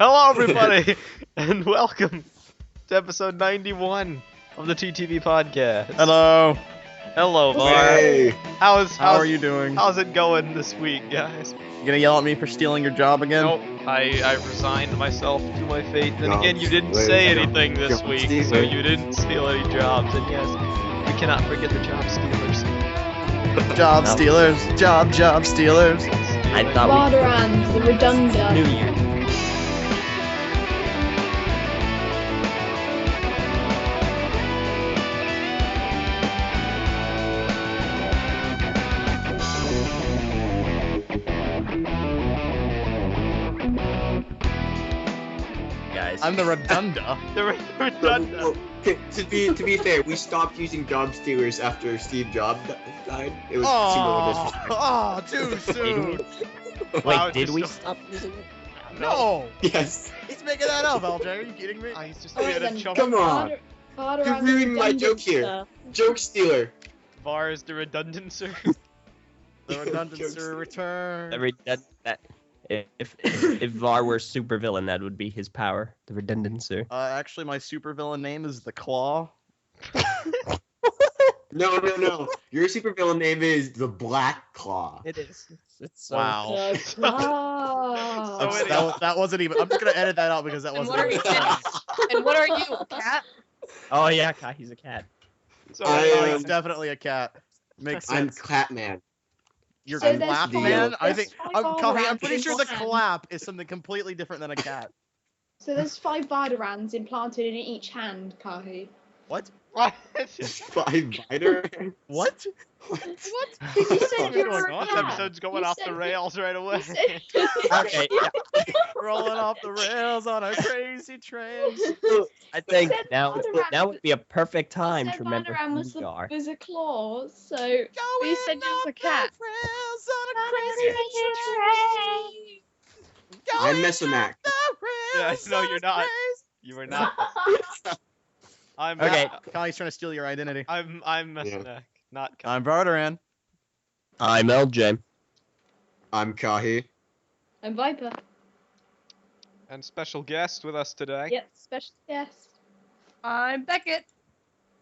Hello, everybody, and welcome to episode 91 of the TTV Podcast. Hello. Hello, Var. Hey. How are you doing? How's it going this week, guys? You gonna yell at me for stealing your job again? Nope, I resigned myself to my fate. Then Jobs. again, you didn't Wait, say jobs. anything this Job week, stealer. so you didn't steal any jobs. And yes, we cannot forget the job stealers. Job No. stealers. Job stealers. I thought Vardarans, the redundant. we New Year. Guys, I'm the redunda. The redundant. Okay, to be fair, we stopped using job stealers after Steve Jobs died. It was Oh, too did soon. we, Wow, wait, did just we go- stop using it? No. Yes. He's making that up, Eljay. Are you kidding me? He's just Alright made a then, chump. Come on. Vardarans, You're ruining my redundant joke here. stuff. Joke stealer. Var is the redundant, sir. The redundancer return. That if Var were supervillain, that would be his power. The redundancer. Actually, my supervillain name is the Claw. No. Your supervillain name is the Black Claw. It is. It's so Wow. Ah. So anyway. That wasn't even. I'm just gonna edit that out because that And wasn't. what are you? even- And what are you, a cat? Oh yeah, Kahi's a cat. So I anyway, It's definitely a cat. Makes I'm sense. Catman. You're So a there's clap five- man. I there's think. five Kahi, I'm Vardarans pretty in sure the one. clap is something completely different than a cat. So there's 5 Vardarans implanted in each hand, Kahi. What? what? 5 biter. What? What? Because you said you were a This cat. episode's going You off the said- rails right away. you said- Okay, yeah. Rolling off the rails on a crazy train. I think said now Vardaran would be a perfect time you to said remember Vardaran who was we are. a claw, so... you said you was a cat. I'm Messinac. Yeah, no, you're not. You are not. I'm Okay. Kahi's trying to steal your identity. I'm Messinac, not Kahi. I'm Vardaran. I'm Eljay. I'm Kahi. I'm Viper. And special guest with us today. Yep, special guest. I'm Beckett.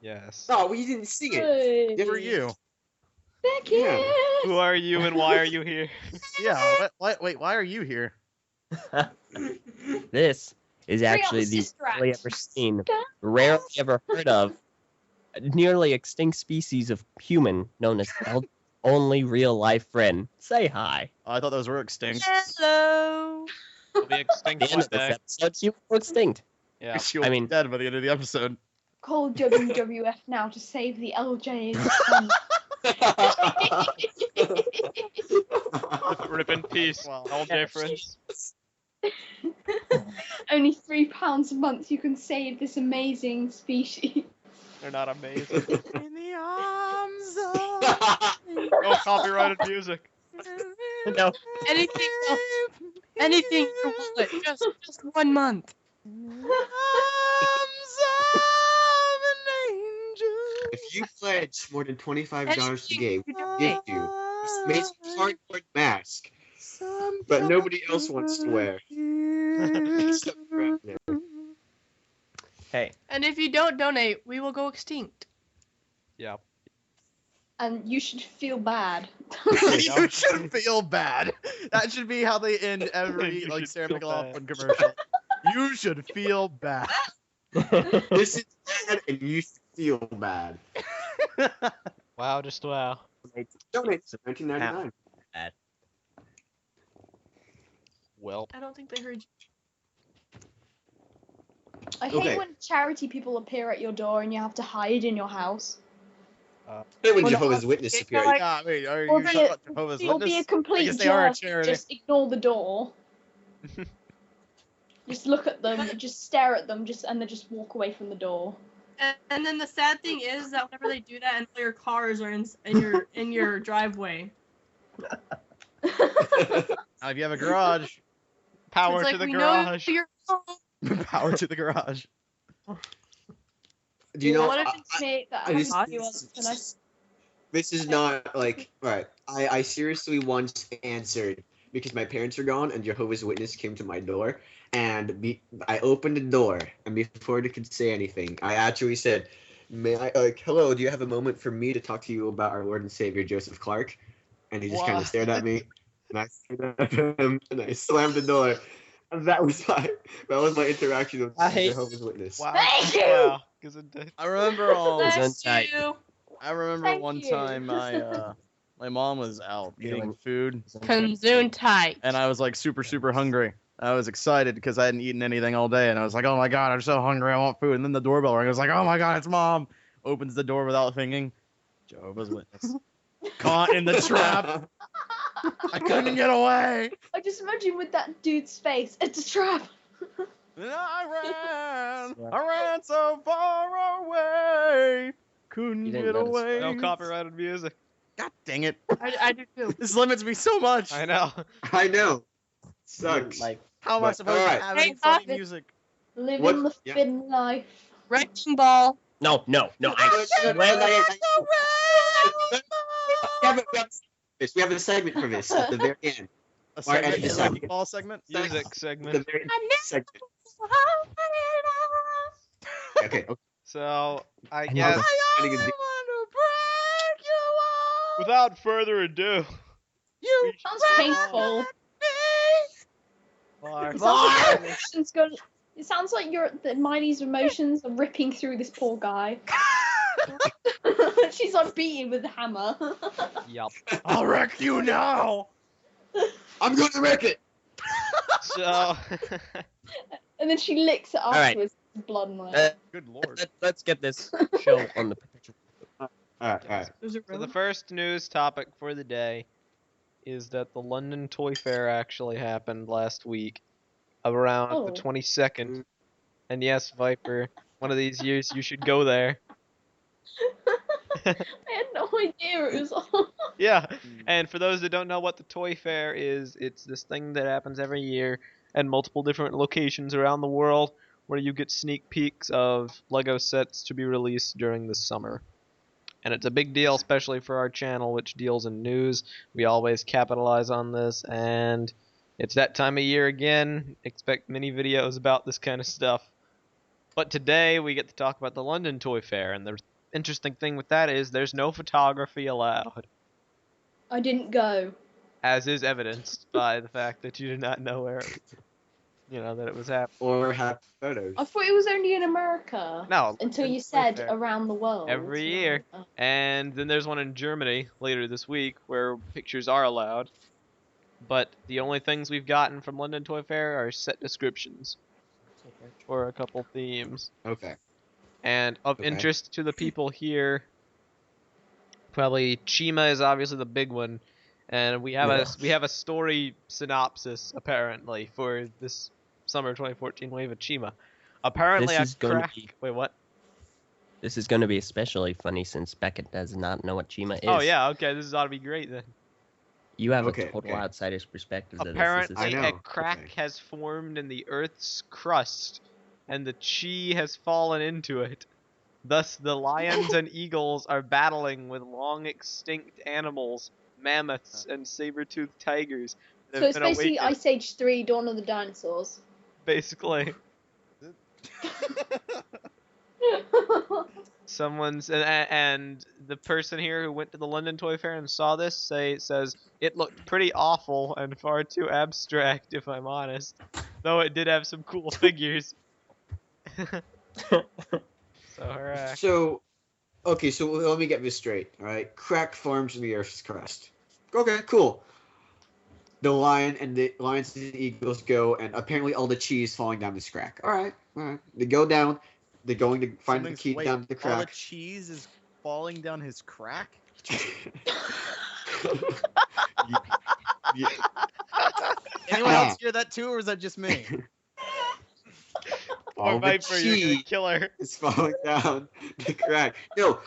Yes. Oh, we didn't see it. Hey. Who are you? Beckett! Who are you and why are you here? Yeah. Wait. Why are you here? This is actually the sister rarely act. ever seen, rarely ever heard of, nearly extinct species of human known as Eljay's only real life friend. Say hi. Oh, I thought those were extinct. Hello. We'll be At extinct the end one of this day. episode, you were extinct. Yeah. She'll I be mean- dead by the end of the episode. Call WWF now to save the LJs. Rip in peace, Wow. LJ friends. Only £3 a month you can save this amazing species. They're not amazing. In the arms of No copyrighted music. No. Anything else? Anything you want. Just 1 month. If you pledge more than $25 today, we Anything give you this amazing cardboard mask, but nobody else wants to wear. Except for Brandon. Hey, And if you don't donate, we will go extinct. Yeah. And you should feel bad. You should feel bad. That should be how they end every You like should Sarah feel McLaughlin commercial. You should feel bad. This is bad, and you should feel bad. Wow, just wow. Donate to $19.99. Well, I don't think they heard you. I hate Okay. when charity people appear at your door and you have to hide in your house. Hey, when Well, Jehovah's Witness it's appeared. like- Yeah, wait, are Or you be talking a- about Jehovah's You'll be a Witness? I complete guess they are a jerk. charity. Just ignore the door. Just look at them, just stare at them, and then just walk away from the door. And then the sad thing is that whenever they do that, and all your cars are in your driveway. Now, if you have a garage, power It's like, to the we garage. Know you're home. power to the garage. Do you know? What if it's me that I happens just- to you once and I This is not like right. I seriously once answered because my parents are gone and Jehovah's Witness came to my door. And I opened the door, and before they could say anything, I actually said, "May I? Hello, do you have a moment for me to talk to you about our Lord and Savior Joseph Clark?" And he just kind What? of stared at me, and I stared at him, and I slammed the door. And that was my interaction with I hate- Jehovah's Witness. Wow. Thank you! Wow. Gesundheit. I remember Bless Untitled. you. I remember Thank one you. time my mom was out getting food, Gesundheit. and I was like super hungry. I was excited because I hadn't eaten anything all day, and I was like, "Oh my god, I'm so hungry! I want food!" And then the doorbell rang. I was like, "Oh my god, it's Mom!" Opens the door without thinking. Jehovah's Witness. Caught in the trap. I couldn't get away. I just imagine with that dude's face. It's a trap. And I ran so far away. Couldn't You didn't get notice away. No copyrighted music. God dang it. I do too. This limits me so much. I know. I know. Sucks. Like, How am I But, supposed alright. to have Hey, any funny Bob. music? Living What? the Yeah. thin life. Wrecking ball. no. I swear We have a segment for this at the very end. A Or at segment, the a segment. wrecking ball segment? Music At the segment. very end segment. Okay. So, I I guess, know. without further ado, Sounds painful. Clark. It sounds like Miley's emotions are ripping through this poor guy. She's like beating with a hammer. Yup. I'll wreck you now. I'm going to wreck it. So, And then she licks it right. afterwards. Blood and whatever. Good lord. let's get this show on the potential. All right. Is it so really? the first news topic for the day is that the London Toy Fair actually happened last week, around Oh. the 22nd. And yes, Viper, one of these years you should go there. I had no idea it was on. Yeah, and for those that don't know what the Toy Fair is, it's this thing that happens every year at multiple different locations around the world where you get sneak peeks of LEGO sets to be released during the summer. And it's a big deal, especially for our channel, which deals in news. We always capitalize on this, and it's that time of year again. Expect many videos about this kind of stuff. But today we get to talk about the London Toy Fair, and the interesting thing with that is there's no photography allowed, I didn't go. as is evidenced by the fact that you did not know where, that it was happening. Or have photos. I thought it was only in America. No, Until London you Toy said Fair. around the world. Every year. Oh. And then there's one in Germany later this week where pictures are allowed. But the only things we've gotten from London Toy Fair are set descriptions for a couple themes. Okay. And of Okay. interest to the people here, probably Chima is obviously the big one, and we have a story synopsis apparently for this summer 2014 wave of Chima. Apparently, This a is gonna crack. be- Wait, what? This is going to be especially funny since Beckett does not know what Chima is. Oh yeah, okay, this ought to be great then. You have Okay, a total okay. outsider's perspective of this. Apparently, I a know, crack okay. has formed in the Earth's crust, and the chi has fallen into it. Thus, the lions and eagles are battling with long extinct animals, mammoths, and saber-toothed tigers. that So have it's been basically awakened. Ice Age 3, Dawn of the Dinosaurs. Basically, someone's and the person here who went to the London Toy Fair and saw this says it looked pretty awful and far too abstract, if I'm honest. Though it did have some cool figures. So hurrah. So, okay, so let me get this straight. All right, crack forms in the Earth's crust. Okay, cool. The lions and the eagles go, and apparently all the cheese falling down this crack. All right. They go down. They're going to find the key down the All the crack. cheese is falling down his crack? Yeah. Anyone else hear that too, or is that just me? Poor All the Viper, you're gonna cheese kill her. is falling down the crack. No,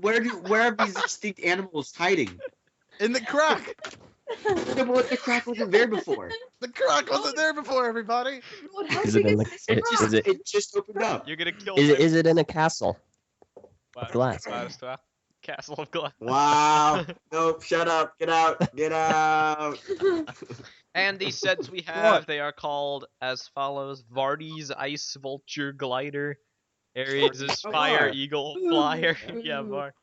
where are these extinct animals hiding? In the crack! No, but the crack wasn't there before. The crack wasn't there before, everybody! Lord, how Is big it in is the- this it- rock? is it- It just opened up. You're gonna kill Is Viper. it in a castle? Wow, glass? wow, wow. Castle of Glass. Wow. Nope. Shut up. Get out. Get out. And these sets we have, they are called as follows: Vardy's Ice Vulture Glider, Ares' Fire Var. Eagle Flyer, yeah, Var.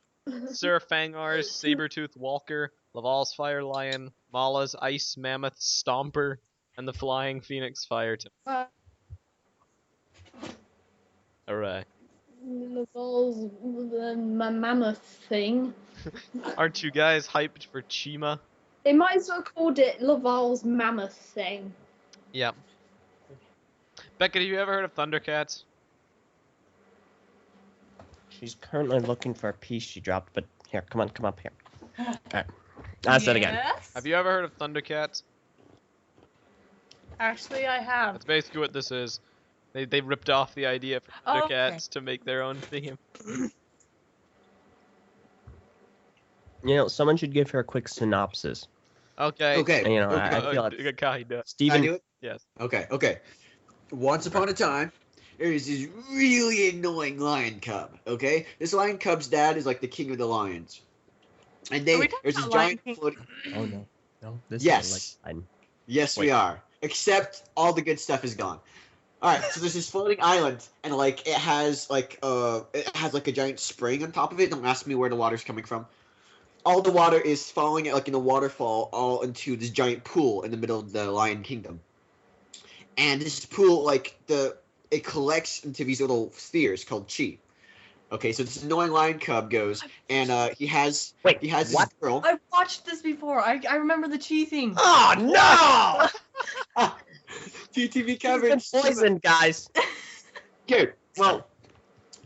Sir Fangar's Sabertooth Walker, Laval's Fire Lion, Mala's Ice Mammoth Stomper, and the Flying Phoenix Fire Temple. Hooray. Laval's mammoth thing. Aren't you guys hyped for Chima? They might as well called it Laval's mammoth thing. Yep. Beckett, have you ever heard of Thundercats? She's currently looking for a piece she dropped, but here, come up here. Alright. I'll say it again. Yes? Have you ever heard of Thundercats? Actually, I have. That's basically what this is. They ripped off the idea from Oh, Thundercats okay. to make their own theme. You know, someone should give her a quick synopsis. Okay. Okay. You know, okay. I feel like Kahi does. Can I Steven. do it? Yes. Okay. Once upon a time, there is this really annoying lion cub. Okay, this lion cub's dad is like the king of the lions, and Are we talking there's this about Lion giant King? floating. Oh no, this Yes. is like Yes, we Wait. are. Except all the good stuff is gone. All right, so there's this floating island, and like it has like a giant spring on top of it. Don't ask me where the water's coming from. All the water is falling like in a waterfall, all into this giant pool in the middle of the Lion Kingdom. And this pool, like it collects into these little spheres called chi. Okay, so this annoying lion cub goes, and he has Wait, this what? girl. I watched this before. I remember the chi thing. Oh no! TTV She's been coverage. poisoned, guys. Good. Well,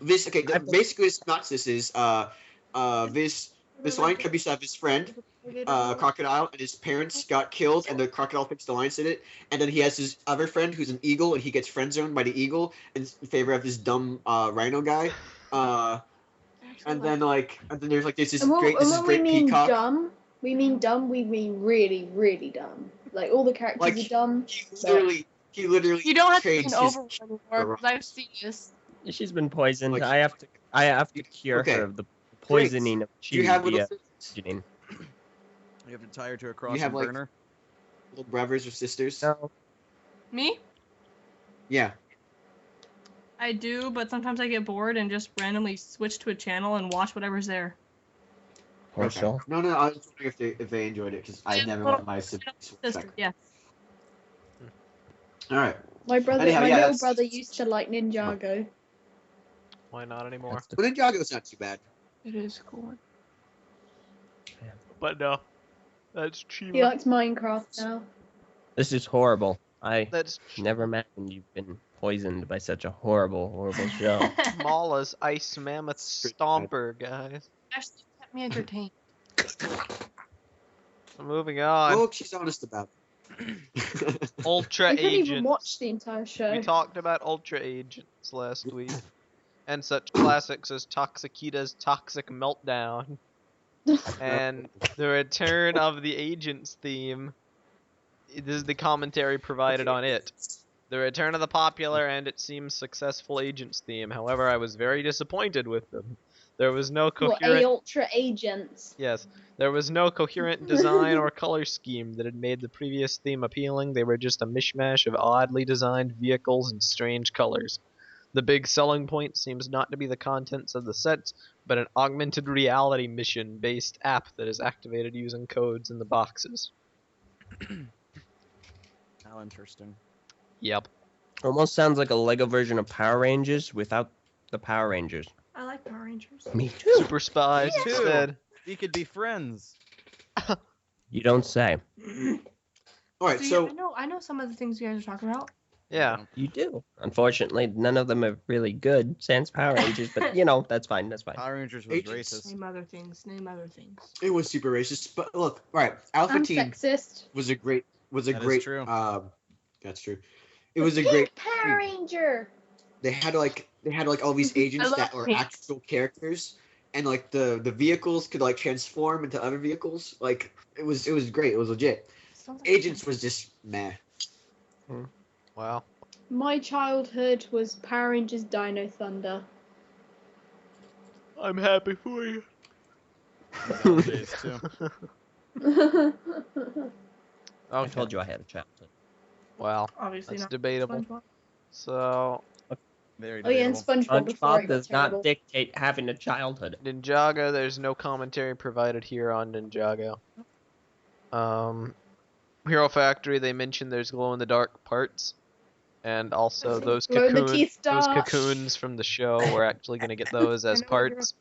this okay. I've- Basically, this synopsis is this lion cub used to have his friend crocodile, and his parents got killed, and the crocodile thinks the lions did it. And then he has his other friend who's an eagle, and he gets friend zoned by the eagle in favor of this dumb rhino guy. And then there's like this And great when we mean peacock. dumb, we mean really, really dumb. Like all the characters Like, are dumb. He literally. You don't have to be trades an his- over anymore, because I've seen this. She's been poisoned. Like- I have to cure Okay. her of the poisoning of Do you have little, via sisters? oxygen. You have to tie her to a crossing have, like- burner. little brothers or sisters? No. Me? Yeah. I do, but sometimes I get bored and just randomly switch to a channel and watch whatever's there. Poor Okay. soul. No, I was wondering if they enjoyed it because I Yeah, never well, let my siblings Sister, check. yeah. All right. My brother, Anyhow, my yeah, little that's- brother used to like Ninjago. Why not anymore? That's the- But Ninjago's not too bad. It is cool. But no. That's He Chima. likes Minecraft now. This is horrible. I That's never imagined you've been poisoned by such a horrible show. Mala's Ice Mammoth Stomper, guys. Actually kept me entertained. Moving on. Well, she's honest about it. Ultra I couldn't even Agents. watch the entire show. We talked about Ultra Agents last week. And such classics as Toxikita's Toxic Meltdown. And the return of the Agents theme. This is the commentary provided on it. The return of the popular and it seems successful Agents theme. However, I was very disappointed with them. There was no What, coherent... A Ultra Agents. Yes, there was no coherent design or color scheme that had made the previous theme appealing. They were just a mishmash of oddly designed vehicles and strange colors. The big selling point seems not to be the contents of the sets, but an augmented reality mission-based app that is activated using codes in the boxes. How interesting. Yep. Almost sounds like a Lego version of Power Rangers without the Power Rangers. I like Power Rangers. Me too. Super spies Me too. instead. We could be friends. You don't say. All right, See, so I know some of the things you guys are talking about. Yeah. You do. Unfortunately, none of them are really good. Sans Power Rangers, but you know that's fine. That's fine. Power Rangers was Agents. racist. Name other things. Name other things. it was super racist. But look, all right, Alpha I'm Team sexist. was a great That is true. That's true. It was a great. Power Ranger. They had like all these agents love that were pink. actual characters, and like the vehicles could like transform into other vehicles. Like it was great. It was legit. Sounds like Agents was just meh. Wow. My childhood was Power Rangers Dino Thunder. I'm happy for you. Nowadays, too. I Okay. told you I had a childhood. Well, Obviously that's not. debatable. SpongeBob. So, Very Oh yeah, and debatable. SpongeBob before it SpongeBob got does not terrible. dictate having a childhood. Ninjago, there's no commentary provided here on Ninjago. Hero Factory, they mentioned there's glow-in-the-dark parts. And also those Glow-in-the-teeth those star. cocoons from the show, we're actually going to get those as I know what you're- parts.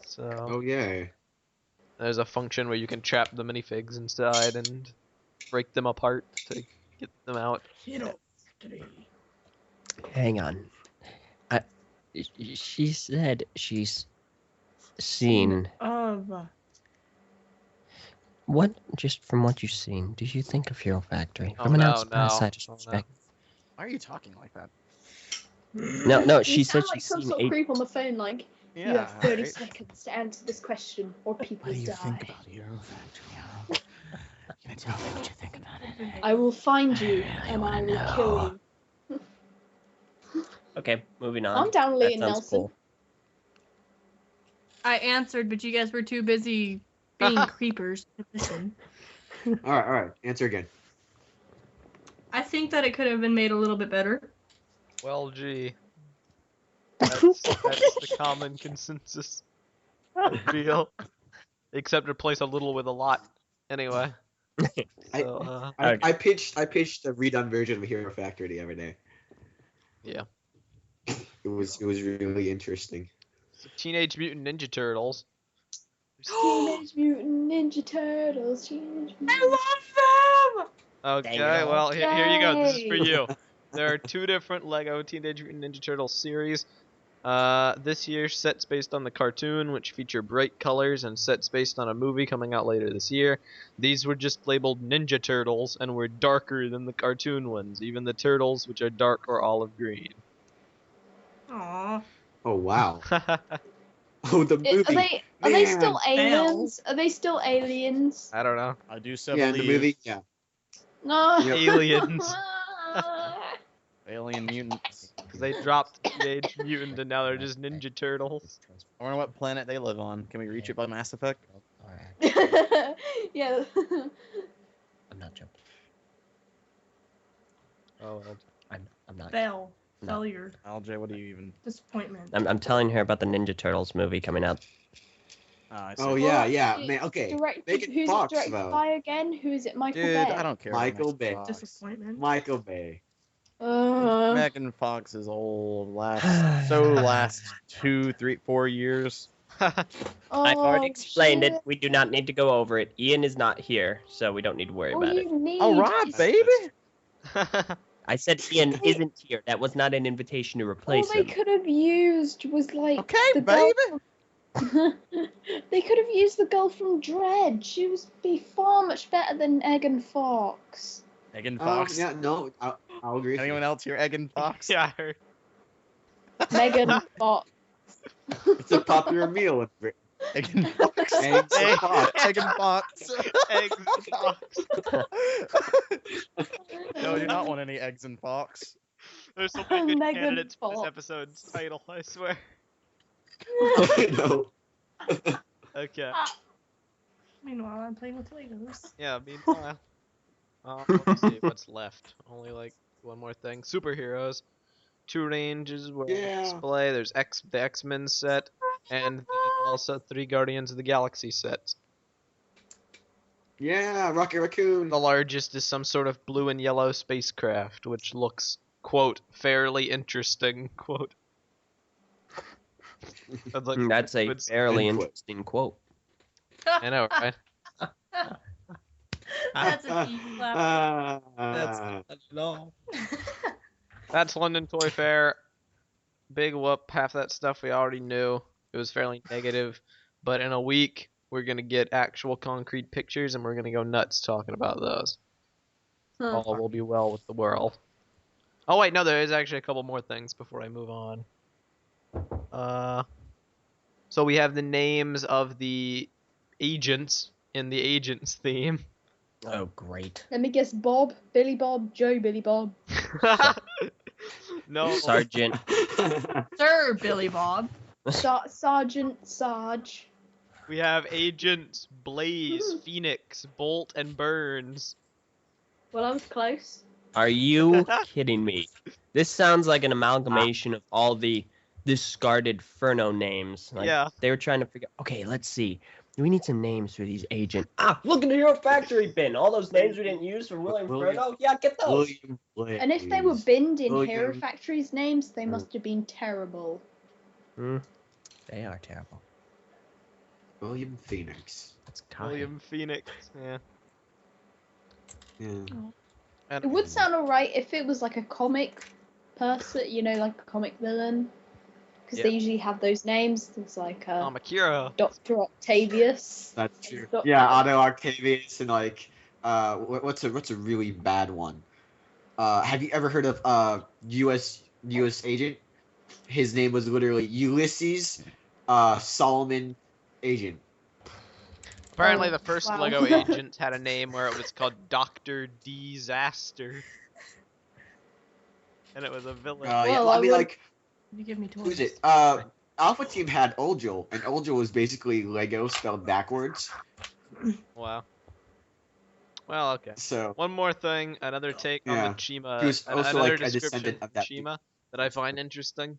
So, Oh yeah. there's a function where you can trap the minifigs inside and break them apart to get them out. Hero Factory. Hang on. She said she's seen Of. what? Just from what you've seen, do you think of Hero Factory Oh, from an no, outside no. perspective? Why are you talking like that? No. She You said sound like she's some seen sort of a. creep on the phone, like you have 30 seconds to answer this question, or people What do you die. think about Hero Factory? Huh? Can I tell me what you think about it? I will find you really and I wanna will know. kill you. Okay, moving on. Calm down, That Liam sounds Nelson. cool. I answered, but you guys were too busy being creepers to listen. All right. Answer again. I think that it could have been made a little bit better. Well, gee. That's the common consensus, I feel. Except replace a little with a lot. Anyway. So, I pitched a redone version of Hero Factory the other day. yeah. It was really interesting. Teenage Mutant Ninja Turtles. Teenage Mutant Ninja Turtles. Teenage Mutant... I love them! Okay, Dang it. well, here you go. This is for Yay. you. There are 2 different Lego Teenage Mutant Ninja Turtles series. This year's sets based on the cartoon, which feature bright colors, and sets based on a movie coming out later this year. These were just labeled Ninja Turtles and were darker than the cartoon ones. Even the turtles, which are dark, are olive green. Aww. Oh wow. Oh, the movie. Are they Man. still aliens? Are they still aliens? I don't know. I do so Yeah, in believe the movie. Yeah. No. Yep. Aliens. alien mutants. Because they dropped Teenage Mutant and now they're just Ninja Turtles. I wonder what planet they live on. Can we reach it by Mass Effect? Yeah. I'm not joking. Oh, well. I'm not. Fail. No. Failure. Aljay, what do you even? Disappointment. I'm telling her about the Ninja Turtles movie coming out. I see. Oh Well, yeah, actually, man. Okay. Directed, Megan who's Fox, it directed though. by again? Who is it? Michael Dude, Bay. I don't care. Michael about Bay. Megan Fox. Disappointment. Michael Bay. Megan Fox is old. Last 2, 3, 4 years. I've already explained it. We do not need to go over it. Ian is not here, so we don't need to worry All about it. you need All right, is- baby. I said Ian isn't here. That was not an invitation to All replace they him. could have used was like Okay, the girl baby. from- they could have used the girl from Dread. She would be far much better than Megan Fox. Megan Fox. Yeah, no, I'll agree. with you. Anyone else here? Megan Fox? Yeah, I heard. Megan Fox. It's a popular meal. Megan Fox. Eggs and Fox. Megan Fox. Eggs and Fox. No, I do not want any eggs and Fox. There's so many good Megan candidates for this Fox. episode's title, I swear. No. Okay. Meanwhile, I'm playing with Legos. Yeah, meanwhile. Let me see what's left. Only like one more thing. Superheroes. 2 ranges were on Yeah. display. There's the X-Men set, and then also 3 Guardians of the Galaxy sets. Yeah, Rocket Raccoon. The largest is some sort of blue and yellow spacecraft, which looks, quote, fairly interesting, quote. That's like, That's a It's- fairly Input. interesting quote. I know, right? That's a deep laugh. That's London Toy Fair. Big whoop. Half that stuff we already knew. It was fairly negative. But in a week, we're going to get actual concrete pictures and we're going to go nuts talking about those. All will be well with the world. Oh, wait, no, there is actually a couple more things before I move on. So we have the names of the agents in the agents theme. Oh, great. Let me guess: Bob, Billy Bob, Joe, Billy Bob. No. Sergeant. Sir Billy Bob. Sergeant Sarge. We have Agents Blaze, Phoenix, Bolt, and Burns. Well, I was close. Are you kidding me? This sounds like an amalgamation of all the discarded Furno names. Like, Yeah. They were trying to figure. Okay, let's see. We need some names for these agents. Look in the Hero Factory bin. All those names we didn't use for William Furno. Yeah, get those. William Blaze. And if they were binned in William- Hero Factory's names, they must have been terrible. They are terrible. William Phoenix. That's Kahi. William Phoenix. Yeah. Yeah. And It would sound alright if it was like a comic person, you know, like a comic villain. Because Yeah. they usually have those names. It's like Akira. Dr. Octavius. That's true. Doctor- Yeah, Otto Octavius and like what's a really bad one? Have you ever heard of US agent? His name was literally Ulysses Solomon Agent. Apparently, Oh, the first wow. Lego Agent had a name where it was called Dr. Disaster. And it was a villain. Yeah, Well, I I mean would- like You give me toys. who's it? Alpha Team had Eljay, and Eljay was basically Lego spelled backwards. Wow. Well, okay. So One more thing, another take on Yeah. the Chima, He was also, another like, a description descendant of that Chima that I find interesting.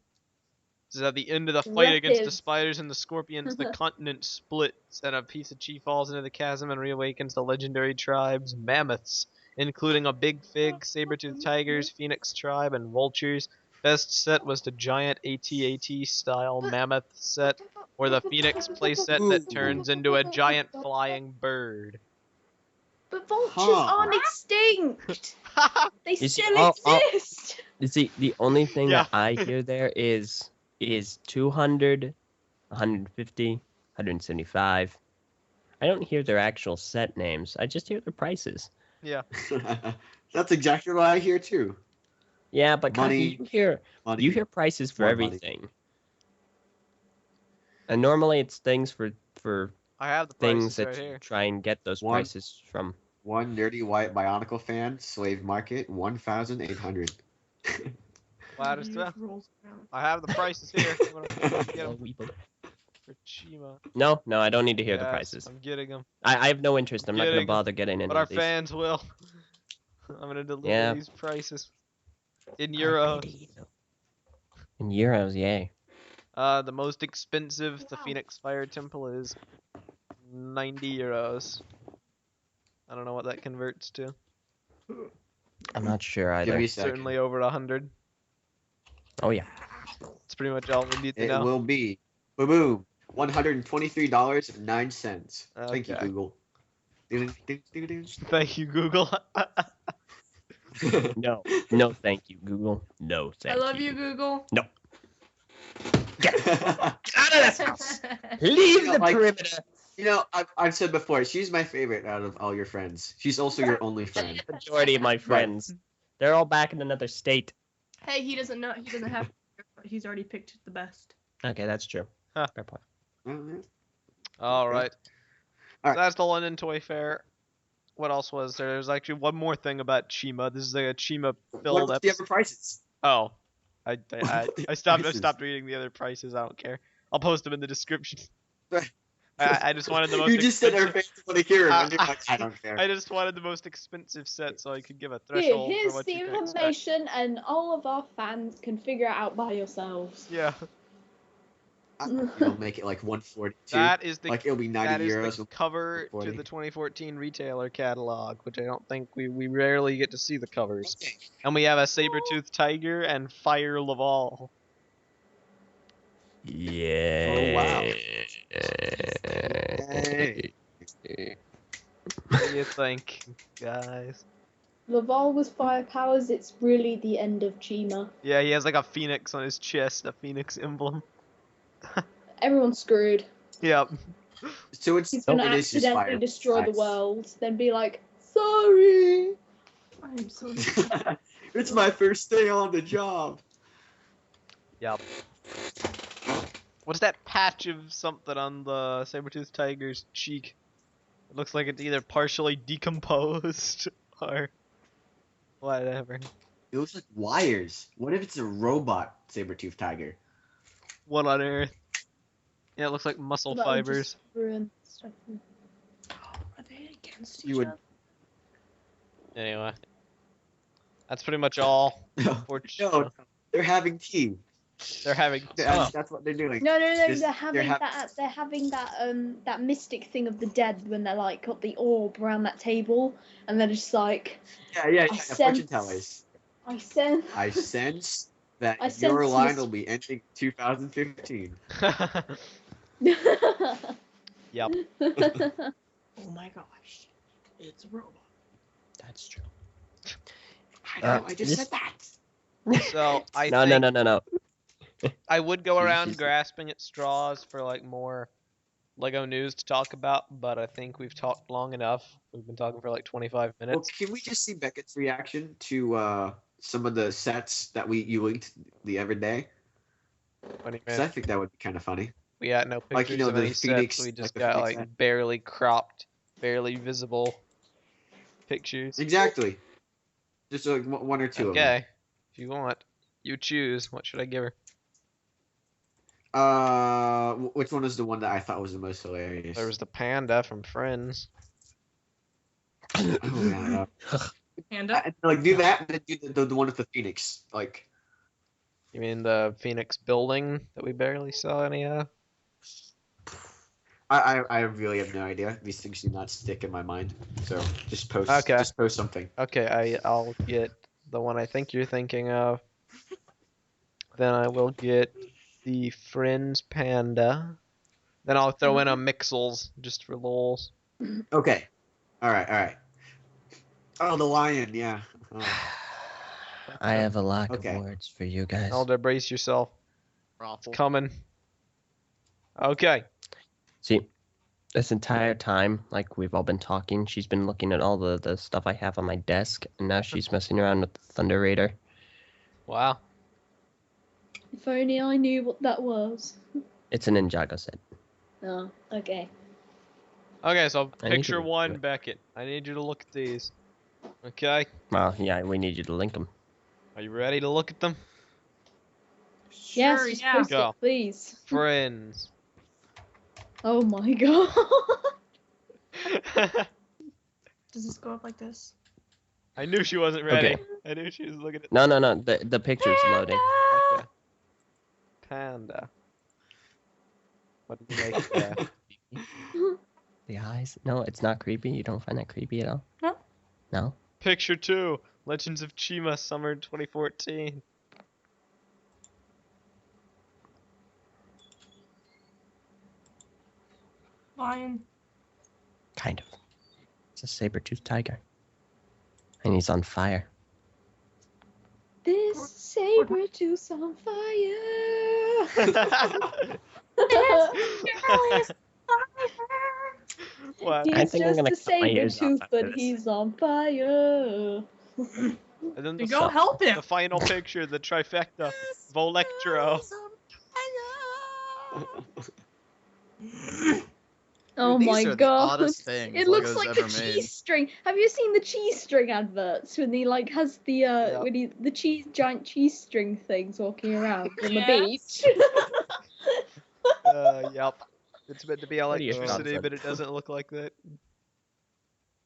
This is at the end of the fight against the Aggressive. spiders and the scorpions, the continent splits, and a piece of chi falls into the chasm and reawakens the legendary tribes, mammoths, including a big fig, saber-toothed tigers, phoenix tribe, and vultures. Best set was the giant AT-AT style mammoth set, or the phoenix playset that turns into a giant flying bird. But vultures Huh. aren't extinct. They You see, still I'll- exist. You see, the only thing Yeah. that I hear there is 200, 150, 175. I don't hear their actual set names. I just hear their prices. Yeah. that's exactly what I hear too. Yeah, but Money. Kahi, Money. you hear prices for More money. everything. And normally it's things for I have the things prices that right you here. try and get those One. prices from. One nerdy white Bionicle fan, slave market, 1,800. Wow, just Use well. rolls around. I have the prices here. I'm gonna get 'em for Chima. No, I don't need to hear the Yes, prices. I'm getting them, I have no interest. I'm not going Getting to bother getting any but our of these. fans will. I'm gonna deliver Yeah. these prices in euros. In euros, yay. The most expensive, the Phoenix Fire Temple, is 90 euros. I don't know what that converts to. I'm not sure Give either. me a second. Certainly over 100. Oh yeah. It's pretty much all we need to It know. will be, boom, $123.09. Thank you, Okay. Google. Thank you, Google. No, thank you, Google. No, thank I love you, Google. Get out of this house. Leave the Like- perimeter. You know, I've said before, she's my favorite out of all your friends. She's also your only friend. Majority of my friends, they're all back in another state. Hey, he doesn't know. He doesn't have. He's already picked the best. Okay, that's true. Huh. Fair point. All right. All right. So that's the London Toy Fair. What else was there? There's actually one more thing about Chima. This is like a Chima filled What's the episode. other prices? Oh, I stopped. I Prices. stopped reading the other prices. I don't care. I'll post them in the description. Right. I just wanted the most. You just said our expensive- fans want to hear him, and you're like, I don't care. I just wanted the most expensive set, so I could give a Here, threshold here's for what the you can expect. information, and all of our fans can figure it out by yourselves. Yeah, You'll make it like 142. that is the Like it'll be 90 that is euros. the cover to 40. the 2014 retailer catalog, which I don't think we rarely get to see the covers. Okay. And we have a saber-toothed tiger and Fire Laval. Yeah. Oh, wow. What do you think, guys? Laval with fire powers, it's really the end of Chima. Yeah, he has like a phoenix on his chest, a phoenix emblem. Everyone's screwed. Yep. So it's He's gonna it is just accidentally fire. destroy the Nice. world, then be like, sorry. I'm so. It's my first day on the job. Yep. What's that patch of something on the saber-toothed tiger's cheek? It looks like it's either partially decomposed or whatever. It looks like wires. What if it's a robot saber-tooth tiger? What on earth? Yeah, it looks like muscle That would fibers. just ruin stuff. Are they against You each would- other? Anyway, that's pretty much all. No, Unfortunately, they're having tea. they're having. That's what they're doing. No, This- they're having hap- that. They're having that mystic thing of the dead when they're like got the orb around that table, and they're just like, Yeah. I Fortune sense- tellers. I sense. I sense that I sense your line mis- will be ending 2015. Yep. Oh my gosh. It's a robot. That's true. I know. I just this- said that. So I No, think no. I would go around Jesus. grasping at straws for like more Lego news to talk about, but I think we've talked long enough. We've been talking for like 25 Well, minutes. can we just see Beckett's reaction to some of the sets that you linked the other day? 20 Because I minutes. think that would be kind of funny. We got no pictures Like, you know, of the any Phoenix- sets. We just like the got Phoenix like set. barely cropped, barely visible pictures. Exactly. Just like one or two of them. Okay, if you want, you choose. What should I give her? Which one is the one that I thought was the most hilarious? There was the panda from Friends. Oh, yeah, Panda? like do that, and then do the one with the Phoenix. Like, You mean the Phoenix building that we barely saw any of? I really have no idea. These things do not stick in my mind. So just post. Okay. Just post something. Okay, I'll get the one I think you're thinking of. Then I will get the Friends panda. Then I'll throw in a Mixels just for lols. Okay. All right. Oh, the lion. Yeah. Oh. I have a lack Okay. of words for you guys. Elder, brace yourself. Raffle. Coming. Okay. See, this entire time, like we've all been talking, she's been looking at all the stuff I have on my desk, and now she's messing around with the Thunder Raider. Wow. If only I knew what that was. It's an Ninjago set. Oh, okay. Okay, so I need picture to- one, Beckett. I need you to look at these. Okay? Well, yeah, we need you to link them. Are you ready to look at them? Yes, Sure, just yeah. post Go. it, please. Friends. Oh my god. Does this go up like this? I knew she wasn't ready. Okay. I knew she was looking at No, the picture's loading. Okay. Panda. What did you make of that? The eyes? No, it's not creepy. You don't find that creepy at all? No. No? Picture 2. Legends of Chima, summer 2014. Lion. Kind of. It's a saber-toothed tiger. And he's on fire. This saber-tooth's on fire. What? He's I think I'm just gonna a cut my ears off saber-tooth, after but this. he's on fire. And then You the, go help him. the final picture, the trifecta. Volectro. Oh These my are the god. oddest things It looks Lego's like the ever made. cheese string. Have you seen the cheese string adverts when he like has the the giant cheese string things walking around on the Yes. beach? Yep. It's meant to be What are your electricity, thoughts on but it doesn't look like that.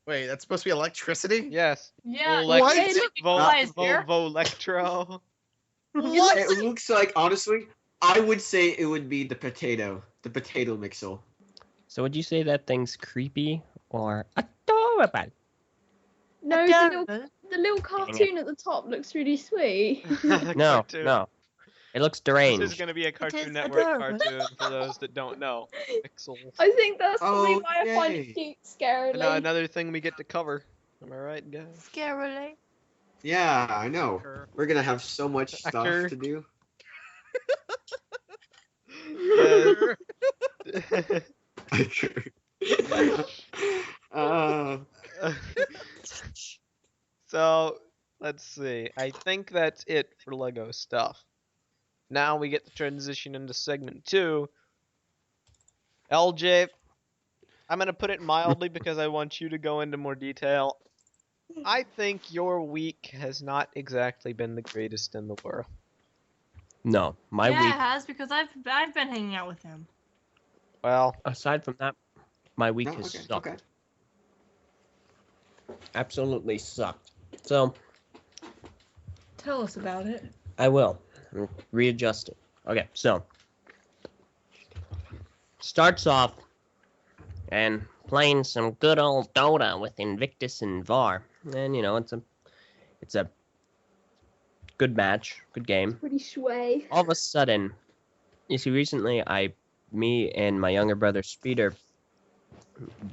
Wait, that's supposed to be electricity? Yes. Yeah. What? Hey, look, Eli's here. Volectro. What? It looks like, honestly, I would say it would be the potato mixel. So would you say that thing's creepy or adorable? No, the little cartoon at the top looks really sweet. No, no. It looks This deranged. is going to be a is Cartoon Network adorable. cartoon for those that don't know. Pixels. I think that's probably Oh, why I find yay. it cute, scarily. And another thing we get to cover. Am I right, guys? Scarily. Yeah, I know. We're gonna have so much stuff Actor. to do. uh, So, let's see. I think that's it for Lego stuff. Now we get to transition into segment 2. LJ, I'm going to put it mildly because I want you to go into more detail. I think your week has not exactly been the greatest in the world. No, my yeah, week. it has because I've been hanging out with him. Well, Aside from that, my week No, has okay, sucked. okay. Absolutely sucked. So Tell us about it. I will. Readjust it. Okay, so starts off and playing some good old Dota with Invictus and VAR. And it's a good match, good game. Pretty sway. All of a sudden, you see, recently me and my younger brother Speeder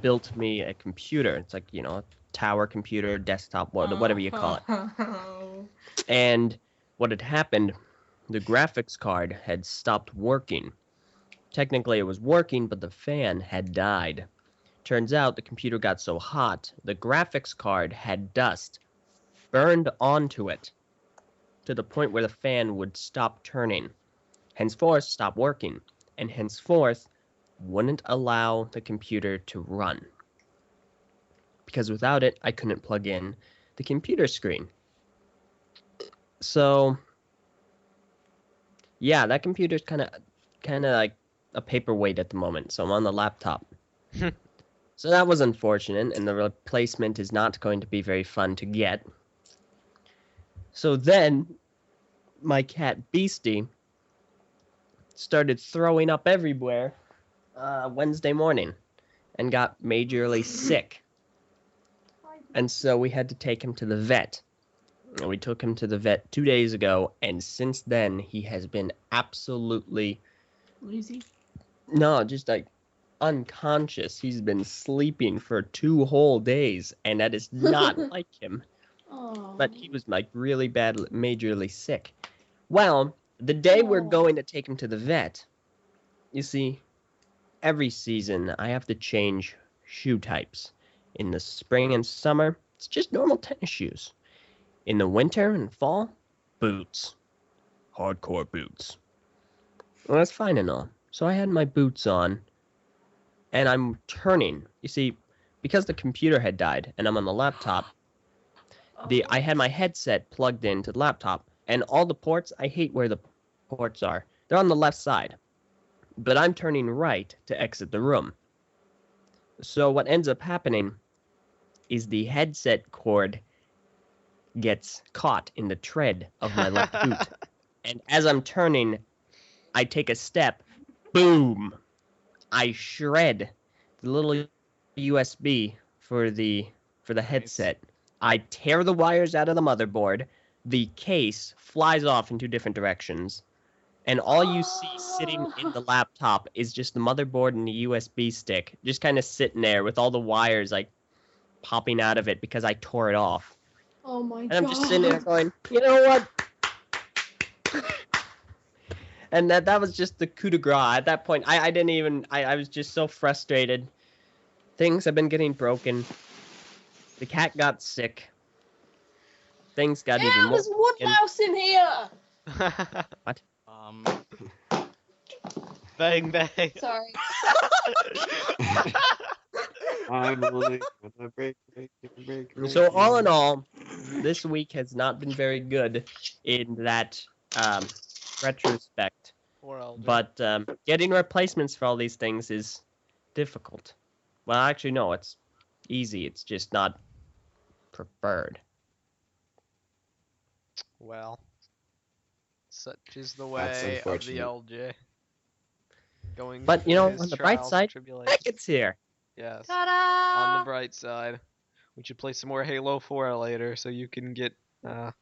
built me a computer. It's like, a tower computer, desktop, whatever you call it. And what had happened, the graphics card had stopped working. Technically, it was working, but the fan had died. Turns out the computer got so hot, the graphics card had dust burned onto it to the point where the fan would stop turning, henceforth stop working, and henceforth wouldn't allow the computer to run. Because without it, I couldn't plug in the computer screen. So, yeah, that computer's kind of like a paperweight at the moment, so I'm on the laptop. So that was unfortunate, and the replacement is not going to be very fun to get. So then, my cat Beastie started throwing up everywhere Wednesday morning and got majorly sick. And so we had to take him to the vet. And we took him to the vet 2 days ago, and since then he has been absolutely Lazy. just like unconscious. He's been sleeping for 2 whole days, and that is not like him. Oh. But he was like really bad, majorly sick. Well, the day we're Oh. going to take him to the vet, you see, every season I have to change shoe types. In the spring and summer, it's just normal tennis shoes. In the winter and fall, boots. Hardcore boots. Well, that's fine and all. So I had my boots on, and I'm turning. You see, because the computer had died and I'm on the laptop, I had my headset plugged into the laptop, and all the ports, I hate where the ports are. They're on the left side. But I'm turning right to exit the room. So what ends up happening is the headset cord gets caught in the tread of my left boot. And as I'm turning, I take a step. Boom! I shred the little USB for the headset. I tear the wires out of the motherboard. The case flies off in 2 different directions. And all you see sitting in the laptop is just the motherboard and the USB stick, just kind of sitting there with all the wires like popping out of it because I tore it off. Oh my And god. I'm just sitting there going, you know what? And that was just the coup de grace. At that point, I didn't even, I was just so frustrated. Things have been getting broken. The cat got sick. Things got even more There's Woodlouse in here! Bang bang. Sorry. I'm only gonna break. So all in all, this week has not been very good in that retrospect. But getting replacements for all these things is difficult. Well, actually, no, it's easy. It's just not preferred. Well, such is the That's way of the unfortunate. LJ. Going But, through his on the bright trials and side, tribulations. Beckett's here. Yes. Ta-da! On the bright side, we should play some more Halo 4 later, so you can get.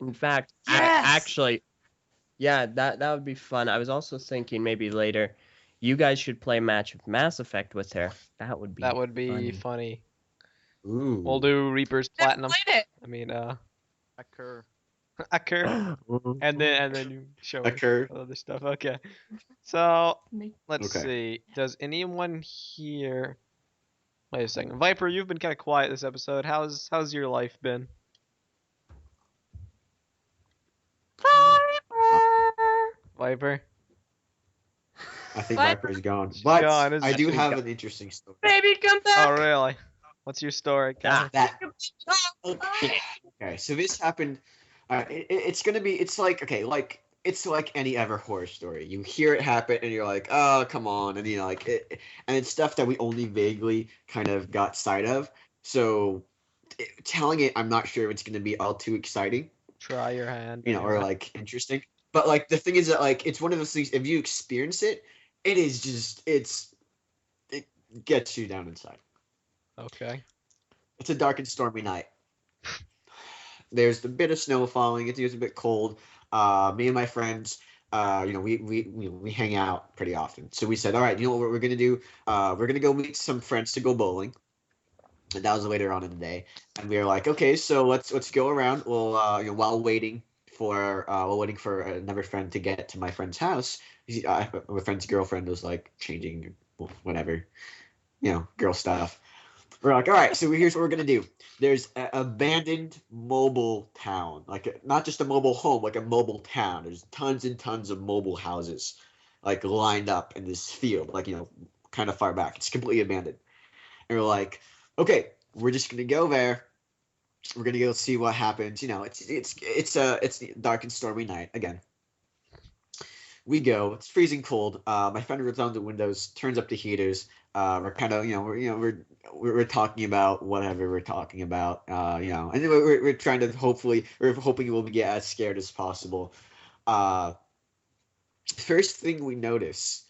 In fact, Yes! actually, yeah, that would be fun. I was also thinking maybe later, you guys should play a match of Mass Effect with her. That would be funny. Ooh. We'll do Reaper's Never Platinum. played it. I mean, Occur. occur, and then you show us Occur. other stuff. Okay. So Make- let's Okay. see. Does anyone here? Wait a second, Viper. You've been kind of quiet this episode. How's your life been? Viper. I think Viper- Viper's gone. But gone, isn't I do she? have an interesting story. Baby, come Oh back! really? What's your story? Ah. That Oh, okay. So this happened. It's gonna be. It's like okay. Like it's like any other horror story. You hear it happen, and you're like, "Oh, come on!" And like it, and it's stuff that we only vaguely kind of got sight of. So, telling it, I'm not sure if it's going to be all too exciting, Try your hand. or like interesting. But like the thing is that like it's one of those things. If you experience it, it is just it gets you down inside. Okay. It's a dark and stormy night. There's a bit of snow falling. It's a bit cold. Me and my friends, we hang out pretty often. So we said, all right, you know what we're gonna do? We're gonna go meet some friends to go bowling. And that was later on in the day. And we were like, okay, so let's go around. Well, while waiting for another friend to get to my friend's house, my friend's girlfriend was like changing whatever, girl stuff. We're like, all right, so here's what we're gonna do. There's an abandoned mobile town, like not just a mobile home, like a mobile town. There's tons and tons of mobile houses, like lined up in this field, like kind of far back. It's completely abandoned. And we're like, okay, we're just gonna go there. We're gonna go see what happens. It's a dark and stormy night again. We go. It's freezing cold. My friend rolls down the windows, turns up the heaters. We're kind of, we're talking about whatever we're talking about, and we're trying to we're hoping we'll get as scared as possible. First thing we notice,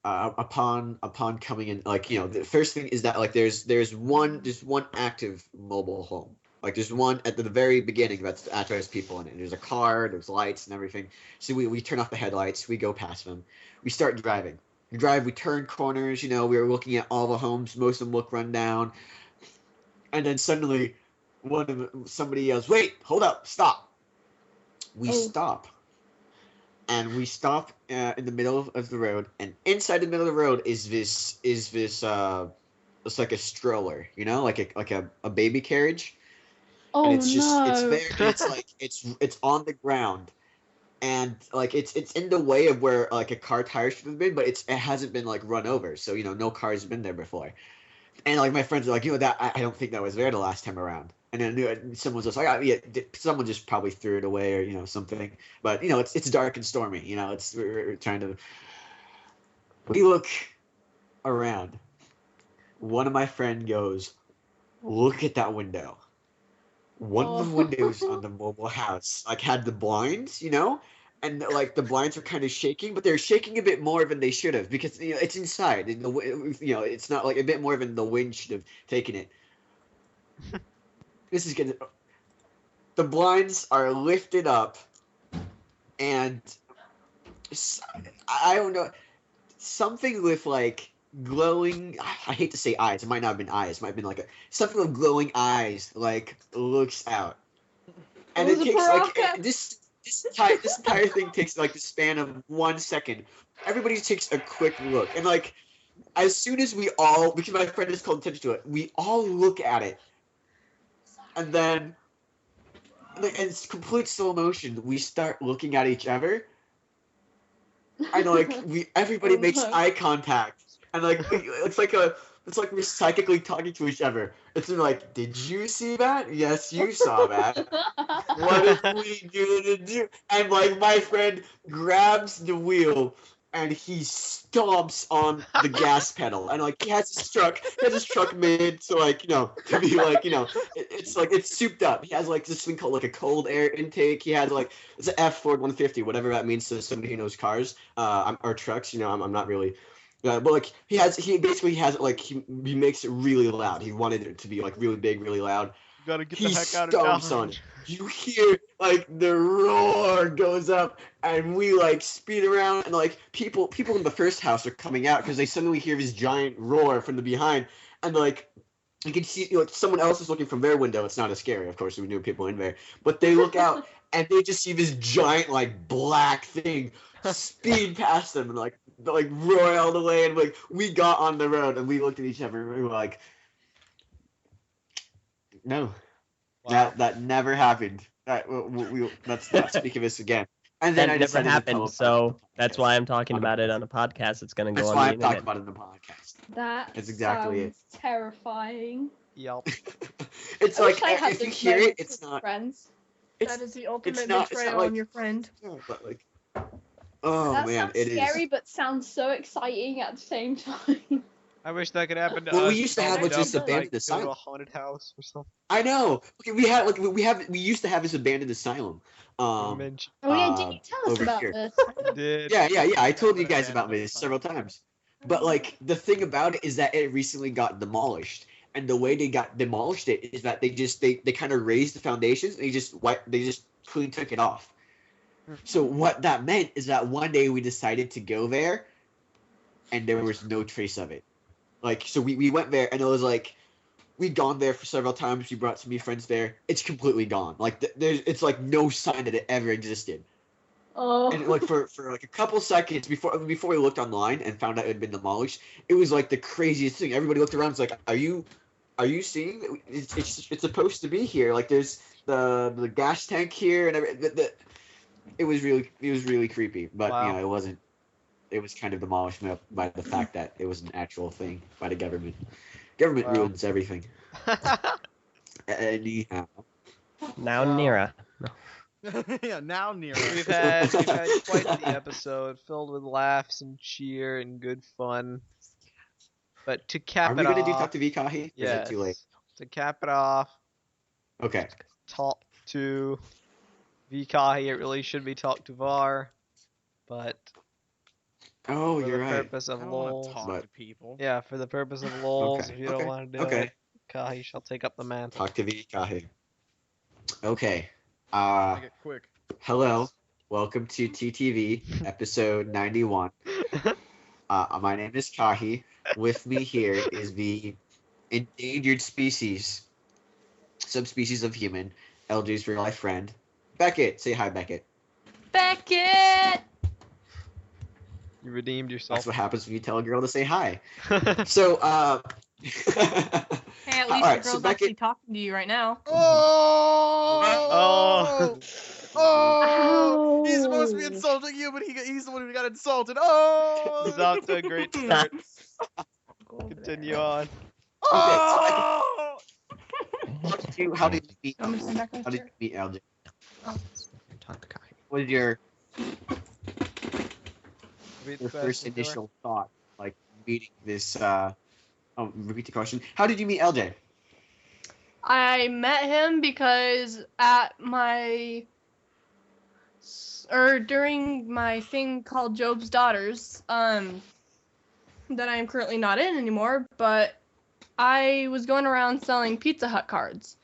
upon coming in, the first thing is that there's one active mobile home. Like there's one at the very beginning that's actually has people in it. There's a car, there's lights and everything. So we turn off the headlights, we go past them, we start driving. We turn corners, we were looking at all the homes, most of them look run down. And then suddenly somebody yells, "Wait, hold up, stop." We stop. And we stop in the middle of the road, and inside the middle of the road is this it's like a stroller, like a baby carriage. Oh, and it's just no. it's there, and it's on the ground, and like it's in the way of where like a car tire should have been, but it hasn't been like run over, so no car's been there before. And like my friends are like, that I don't think that was there the last time around. And then someone's just like, someone just probably threw it away or something. But it's dark and stormy. We're trying to. We look around. One of my friend goes, "Look at that window." One of the windows on the mobile house had the blinds, and like the blinds were kind of shaking, but they're shaking a bit more than they should have because it's inside. And it's not like a bit more than the wind should have taken it. This is gonna. The blinds are lifted up, and I don't know, something with like glowing. I hate to say eyes. It might not have been eyes. It might have been like something with glowing eyes. Like looks out, and it takes like this entire thing takes like the span of 1 second. Everybody takes a quick look, and like as soon as because my friend has called attention to it, we all look at it, and then in complete slow motion, we start looking at each other, and like everybody makes eye contact, and like it's like we're psychically talking to each other. It's like, did you see that? Yes, you saw that. What are we gonna do? And like my friend grabs the wheel and he stomps on the gas pedal, and like he has his truck made so like to be like it's like it's souped up. He has like this thing called like a cold air intake. He has like it's an F Ford 150, whatever that means to somebody who knows cars or trucks. I'm not really. But like he basically has it like he makes it really loud. He wanted it to be like really big, really loud. You gotta get He the heck out of stomps Dodge. on it. You hear like the roar goes up, and we like speed around, and like people in the first house are coming out because they suddenly hear this giant roar from the behind, and like you can see like someone else is looking from their window. It's not as scary, of course, we knew people in there, but they look out and they just see this giant like black thing speed past them and like roar all the way, and like we got on the road and we looked at each other and we were like, no. Wow. That never happened. Let's not speak of this again. And then That I never decided to tell happened, him so about it. that's why I'm talking about it on a podcast. It's going to go That's on why the I'm talking internet. about it in the podcast. That exactly sounds terrifying. Yep. It's I like wish I had if you this hear it, moment it's with not. friends. It's That is the ultimate not betrayal like- on your friend. no, but like Oh that man, sounds it scary, is. but sounds so exciting at the same time. I wish that could happen to Well, us. we used to all have meet like this up and, abandoned go to asylum. a haunted house or something. I know. Okay, we used to have this abandoned asylum. Mention Oh yeah, did you tell us over about here. this? did. Yeah. I told you an guys about abandoned this asylum. several times. But like the thing about it is that it recently got demolished, and the way they got demolished it is that they kind of raised the foundations and they just clean took it off. So what that meant is that one day we decided to go there, and there was no trace of it. Like so we went there and it was like we'd gone there for several times. We brought some of your friends there. It's completely gone. Like it's like no sign that it ever existed. Oh. And like for like a couple seconds before we looked online and found out it had been demolished, it was like the craziest thing. Everybody looked around. It's like, are you seeing? It's supposed to be here. Like there's the gas tank here and it was really creepy. But Wow. you know, it wasn't. It was kind of demolished by the fact that it was an actual thing by the government. Government Wow. ruins everything. Anyhow. Now Well, Nira. Yeah, now near. We've had quite the episode filled with laughs and cheer and good fun. But to cap Are we it gonna do off, talk to VKahi? Or is yes. it too late? To cap it off, Okay. talk to VKahi. It really should be talk to VAR, but Oh, for you're the right. purpose I of don't want lols, to talk But- to people. yeah, for the purpose of lols, Okay, if you don't okay, want to do okay. it, Kahi shall take up the mantle. Talk to VKahi. Okay. Make it quick. Hello. Welcome to TTV episode 91. My name is Kahi. With me here is the endangered subspecies of human, Eljay's real life friend, Beckett. Say hi, Beckett. Beckett! You redeemed yourself. That's what happens when you tell a girl to say hi. So, Hey, at All least right, the so girl's Beckett- actually talking to you right now. Oh! Oh! He's supposed to be Ow. insulting you, but he's the one who got insulted. Oh! He's off to a great start. Continue on. Oh! how did you meet? I'm gonna stand back on How the did you meet Eljay? Talk to Kahi. What was your Repeat the first question, initial thought, like meeting this? Repeat the question. How did you meet Eljay? I met him because at during my thing called Job's Daughters, that I am currently not in anymore, but I was going around selling Pizza Hut cards.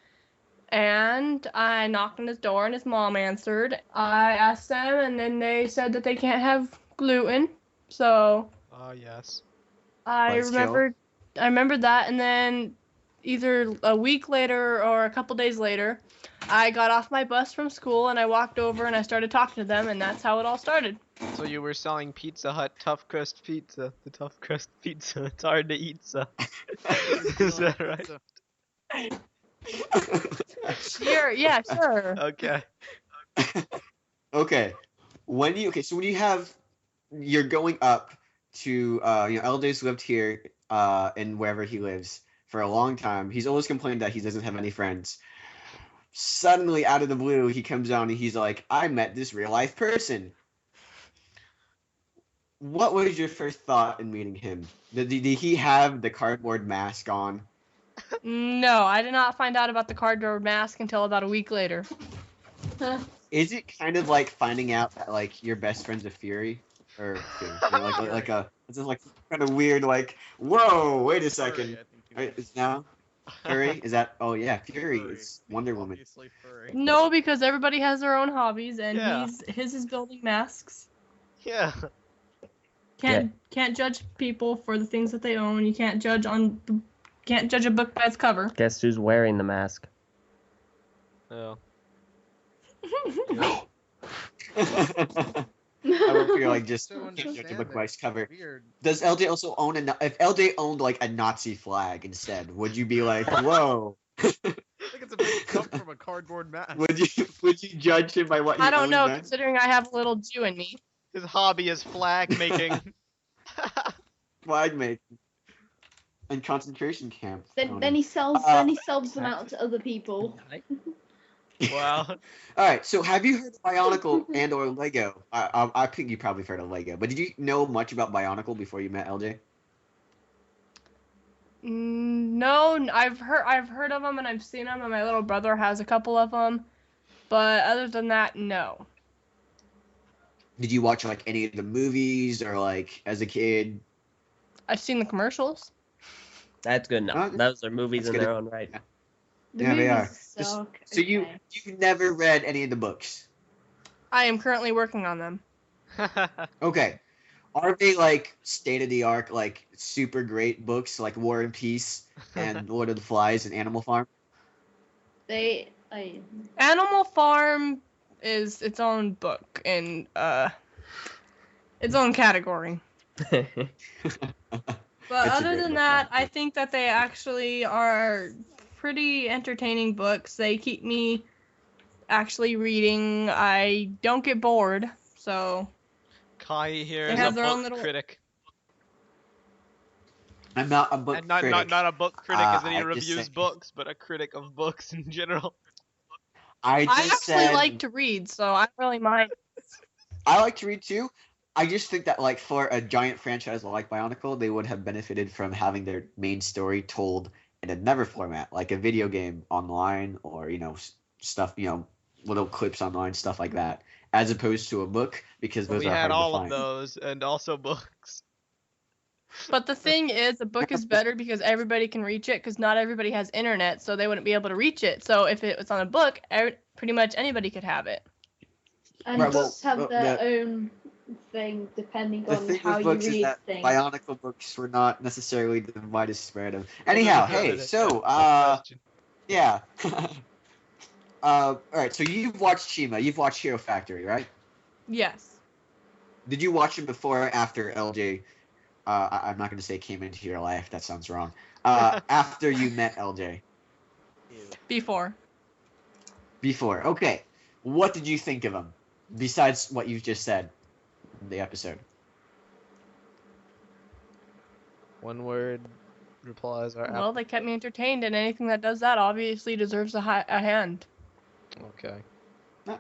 And I knocked on his door and his mom answered. I asked them and then they said that they can't have gluten. So Oh, yes. I Let's chill. remembered that, and then either a week later or a couple days later, I got off my bus from school and I walked over and I started talking to them, and that's how it all started. So you were selling Pizza Hut tough crust pizza. The tough crust pizza. It's hard to eat, so. Is that right? Sure, yeah, sure. Okay. Okay. So when you're going up to Elday's lived here and wherever he lives for a long time. He's always complained that he doesn't have any friends. Suddenly, out of the blue, he comes down and he's like, I met this real life person. What was your first thought in meeting him? Did he have the cardboard mask on? No, I did not find out about the cardboard mask until about a week later. Is it kind of like finding out that like your best friend's a Fury? Or it's just like kind of weird, like, whoa, wait a second. It's now Fury? Is that? Oh yeah, Fury is Wonder Woman. Obviously furry. No, because everybody has their own hobbies, and Yeah. his is building masks. Yeah. Can't judge people for the things that they own. You can't judge a book by its cover. Guess who's wearing the mask? Oh. I would feel like just So can't judge a understand book it. by its cover. Weird. Does LJ also own if LJ owned like a Nazi flag instead, would you be like, whoa? I think it's a big jump from a cardboard mask. Would you judge him by what he I don't owns know, then? considering I have a little Jew in me. His hobby is flag making. Flag making and concentration camp. Then he sells them out to other people. Wow. All right. So, have you heard of Bionicle and or Lego? I think you probably heard of Lego, but did you know much about Bionicle before you met LJ? No, I've heard of them and I've seen them, and my little brother has a couple of them. But other than that, no. Did you watch like any of the movies or like as a kid? I've seen the commercials. That's good enough. Oh, Those are movies that's in good. their own right. The Yeah, they are. movies suck. So you've never read any of the books? I am currently working on them. Okay. Are they like state of the art, like super great books like War and Peace and Lord of the Flies and Animal Farm? Animal Farm is its own book in its own category. But It's a other great than book, that, yeah. I think that they actually are pretty entertaining books. They keep me actually reading. I don't get bored, so Kahi here They is a have their own book little- critic. I'm not a book And not, critic. not a book critic as in he I just reviews said- books, but a critic of books in general. I I just actually said like to read, so I don't really mind. I like to read too. I just think that like for a giant franchise like Bionicle, they would have benefited from having their main story told in another format, like a video game online or stuff, little clips online, stuff like that, as opposed to a book because those We are had hard all to of find. those, and also books. But the thing is, a book is better because everybody can reach it, because not everybody has internet, so they wouldn't be able to reach it. So if it was on a book, pretty much anybody could have it. And Right, well, books have well, their own thing depending The on thing how with you books is read that things. Bionicle books were not necessarily the widest spread of. Anyhow, hey, so Question. yeah. All right, so you've watched Shima, you've watched Hero Factory, right? Yes. Did you watch it before or after LJ? I'm not going to say came into your life. That sounds wrong. After you met LJ. Before. Before. Okay. What did you think of him? Besides what you've just said in the episode. One word replies are Well, they kept me entertained, and anything that does that obviously deserves a hand. Okay. All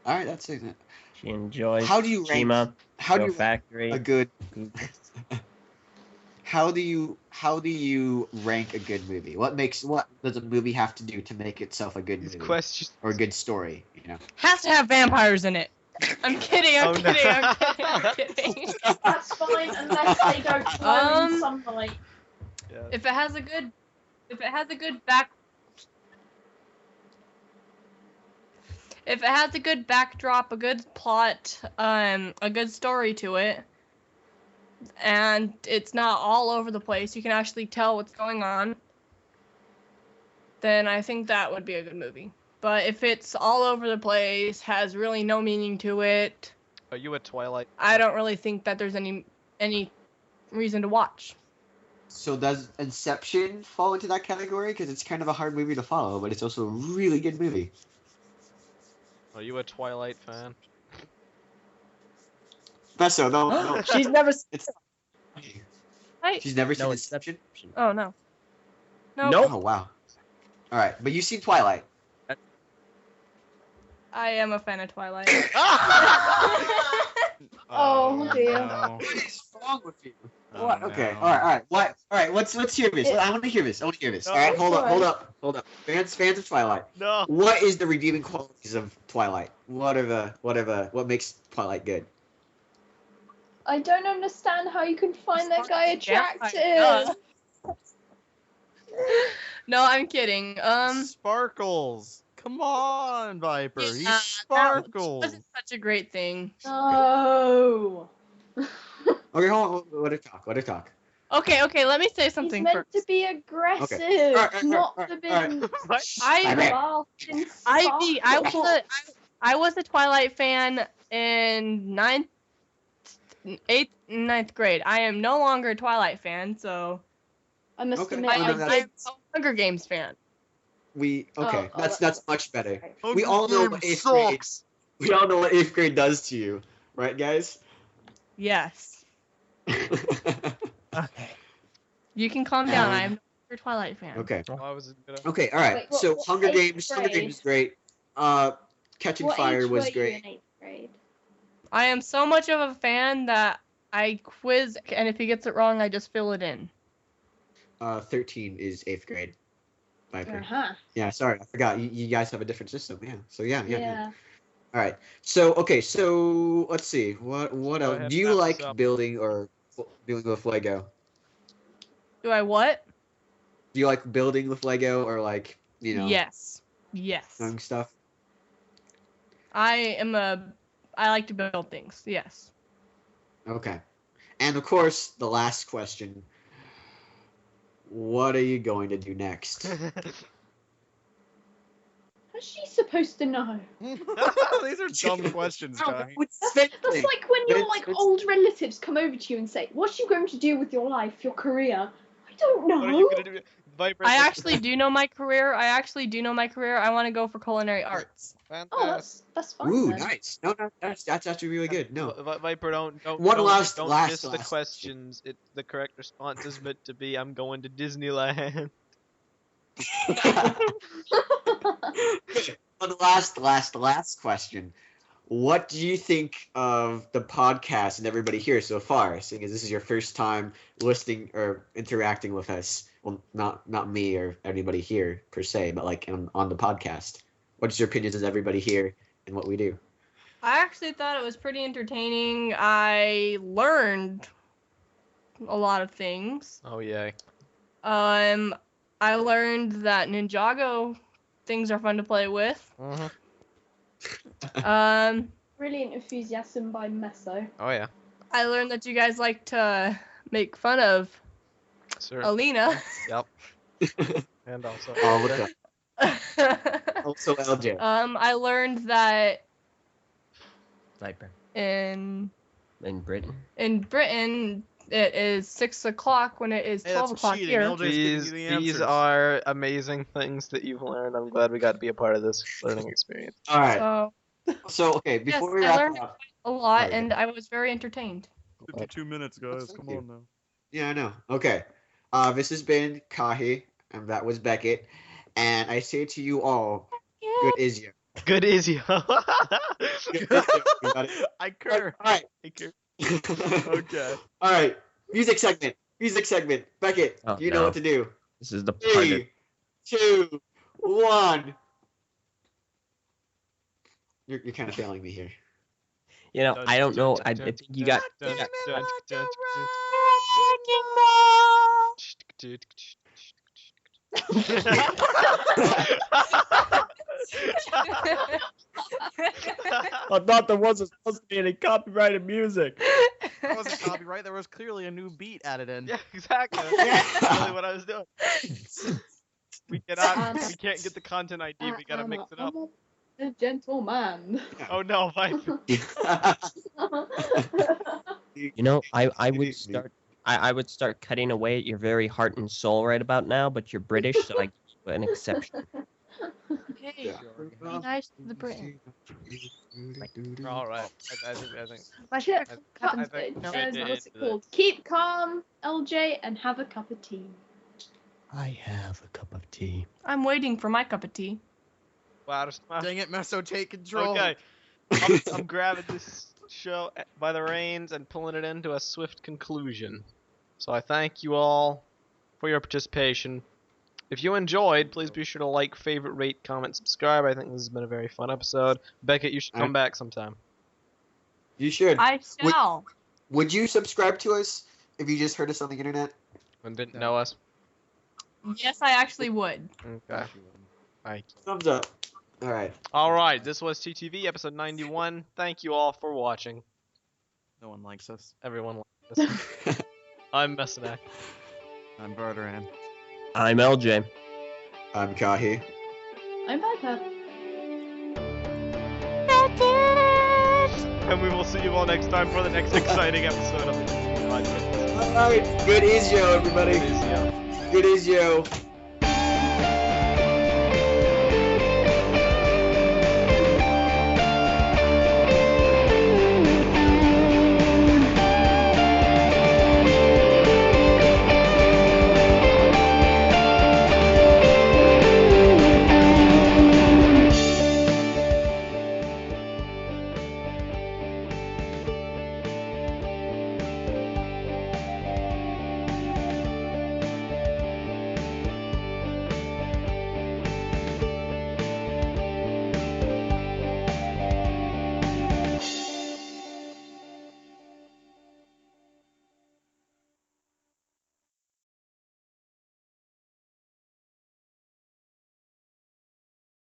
right, that's it. She enjoys How do you rank? Shima, How do Hero you Factory. a good? How do you rank a good movie? What does a movie have to do to make itself a good These movie questions. or a good story? Has to have vampires in it. I'm kidding. I'm Oh, no. kidding. I'm kidding. That's fine unless they don't glow in sunlight. Yeah. If it has a good If it has a good backdrop, a good plot, a good story to it, and it's not all over the place, you can actually tell what's going on, then I think that would be a good movie. But if it's all over the place, has really no meaning to it, Are you a Twilight? I don't really think that there's any reason to watch. So does Inception fall into that category? Because it's kind of a hard movie to follow, but it's also a really good movie. Are you a Twilight fan? Besso, no. She's never. It's, I, she's never seen No, Inception? oh no. No. Nope. Oh, wow. All right, but you've seen Twilight. I am a fan of Twilight. Oh, dear. No. What is wrong with you? Oh, What? Okay. no. All right. What? All right. Let's hear this. I want to hear this. No. All right. Hold Sorry. up. Fans of Twilight. No. What is the redeeming qualities of Twilight? What makes Twilight good? I don't understand how you can find that guy attractive. Yeah. No, I'm kidding. Sparkles. Come on, Viper. He Yeah, sparkles. That wasn't such a great thing. No. Okay, hold on. Let her talk. Okay, let me say He's something meant first. to be aggressive, Alright, not alright, forbidden. I was a Twilight fan in 8th, 9th grade. I am no longer a Twilight fan, so I must Okay. admit, Oh, no, I that's- did. I'm a Hunger Games fan. That's much better. Okay. We all know what eighth grade. We all know what 8th grade does to you, right, guys? Yes. Okay. You can calm down. I'm You're a Twilight fan. Okay. Oh, I was gonna... Okay. All right. Wait, what- so what Hunger age Games. Hunger grade? Games is great. Catching What Fire age was were you great. in 8th grade? I am so much of a fan that I quiz, and if he gets it wrong, I just fill it in. 13 is 8th grade. Viper. Uh-huh. Yeah. Sorry, I forgot. You guys have a different system. Yeah. So yeah. Yeah. All right. So okay. So let's see. What Go else? ahead Do and you wrap this like up. building with Lego? Do I what? Do you like building with Lego or like Yes. Yes. doing stuff? I like to build things. Yes. Okay. And of course, the last question. What are you going to do next? How's she supposed to know? These are dumb questions, Kahi. That's like when your old relatives come over to you and say, "What are you going to do with your life, your career?" I don't know. What are you gonna do? Viper, I actually do know my career. I want to go for culinary arts. Oh, that's fine. Ooh, then. nice. No, that's actually really good. No. Viper, don't One last miss the question. questions. The correct response is meant to be, I'm going to Disneyland. One last question. What do you think of the podcast and everybody here so far? Seeing as this is your first time listening or interacting with us. Well, not me or anybody here per se, but like on the podcast. What's your opinions of everybody here and what we do? I actually thought it was pretty entertaining. I learned a lot of things. Oh yeah. I learned that Ninjago things are fun to play with. Brilliant enthusiasm by Meso. Oh yeah. I learned that you guys like to make fun of Sir. Alina. Yep. And also. Oh, look up. Also LJ. I learned that Viper. in Britain. Britain it is 6 o'clock when it is 12 o'clock cheating. here. LJ's giving you the These answers. are amazing things that you've learned. I'm glad we got to be a part of this learning experience. All right. So Okay, before we Yes, I wrap learned- up. a lot, Okay. and I was very entertained. 52 minutes, guys. Thank Come you. on now. Yeah, I know. Okay. This has been Kahi, and that was Beckett. And I say to you all, good is you. Good is you. Good is you, everybody. I cur. All right. I cur. Okay. All right. Music segment. Beckett, Oh, you know no. what to do. This is the part of 3, 2, 1. You're kind of failing me here. I don't know. I think you got. I thought there wasn't supposed to be any copyrighted music. That wasn't copyright. There was clearly a new beat added in. Yeah, exactly. That's really what I was doing. We can't get the content ID. We gotta mix it up. A gentleman. Oh no, Viper. I would start. I would start cutting away at your very heart and soul right about now, but you're British, so I give you an exception. Hey, be nice to the Britain. All right. I think. My shit. I think we And did what's it it. called? Keep calm, LJ, and have a cup of tea. I have a cup of tea. I'm waiting for my cup of tea. Wow. Dang it, Meso, take control. Okay. I'm grabbing this show by the reins and pulling it into a swift conclusion. So I thank you all for your participation. If you enjoyed, please be sure to like, favorite, rate, comment, subscribe. I think this has been a very fun episode. Beckett, you should come back sometime. You should. I shall. Would you subscribe to us if you just heard us on the internet? And didn't know us. Yes, I actually would. Okay. Bye. Thumbs up. All right. All right. This was TTV episode 91. Thank you all for watching. No one likes us. Everyone likes us. I'm Messanak. I'm Barteran. I'm LJ. I'm Kahi. I'm Viper. And we will see you all next time for the next exciting episode of the TTV Podcast. All right. Good is yo, everybody. Peace out. Good is yo.